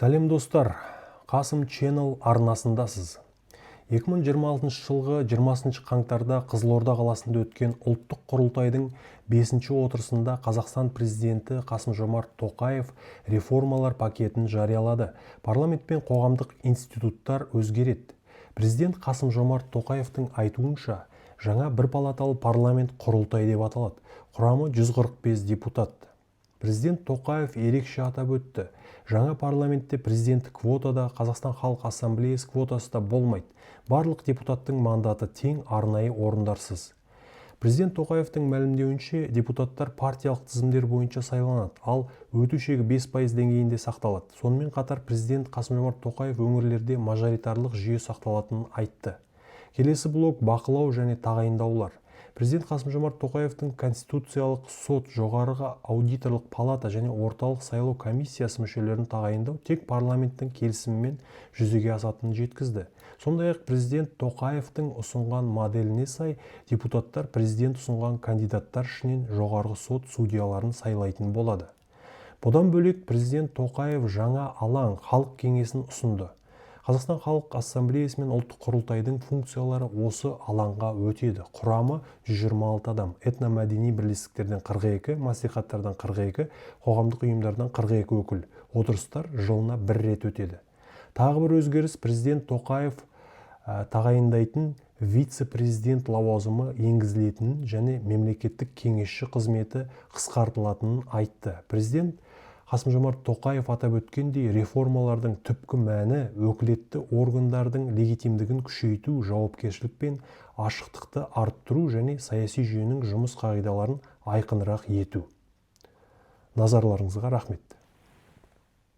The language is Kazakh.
Сәлем достар, Қасым Channel арнасындасыз. 2026 жылғы 20 қаңтарда Қызылорда қаласында өткен ұлттық құрылтайдың 5-ші отырысында Қазақстан президенті Қасым-Жомарт Тоқаев реформалар пакетін жариялады. Парламент пен қоғамдық институттар өзгереді. Президент Қасым-Жомарт Тоқаевтың айтуынша, жаңа бір палаталы парламент құрылтай деп аталады. Құрамы 145 депутат. Президент Тоқаев ерекше атап өтті. Жаңа парламентте президенттік квотада, Қазақстан Халық Ассамблеясы квотасы да болмайды. Барлық депутаттың мандаты тең, арнайы орындарсыз. Президент Тоқаевтың мәлімдеуінше, депутаттар партиялық тізімдер бойынша сайланады, ал өту шегі 5% деңгейінде сақталады. Сонымен қатар президент Қасым-Жомарт Тоқаев өңірлерде мажоритарлық жүйе сақталатынын айтты. Келесі блок бақылау және тағайындаулар. Президент Қасым-Жомарт Тоқаевтың Конституциялық сот, жоғарғы аудиторлық палата және орталық сайлау комиссиясы мүшелерін тағайындау тек парламенттің келісімімен жүзеге асатынын жеткізді. Сондай-ақ президент Тоқаевтың ұсынған моделіне сай, депутаттар президент ұсынған кандидаттар ішінен жоғарғы сот судьяларын сайлайтын болады. Бұдан бөлек президент Тоқаев жаңа алаң халық кеңесін ұсынды. Қазақстан Халық Ассамблеясы мен ұлттық құрылтайдың функциялары осы алаңға өтеді. Құрамы 126 адам, этномәдени бірлестіктерден 42, мәслихаттардан 42, қоғамдық ұйымдардан 42 өкіл. Отырыстар жылына бір рет өтеді. Тағы бір өзгеріс, президент Тоқаев тағайындайтын вице-президент лауазымы енгізілетінін және мемлекеттік кеңесші қызметі қысқартылатынын айтты. Президент Қасым-Жомарт Тоқаев атап өткендей, реформалардың түпкі мәні өкілетті органдардың легитимдігін күшейту, жауапкершілік пен ашықтықты арттыру және саяси жүйенің жұмыс қағидаларын айқынырақ ету. Назарларыңызға рахмет.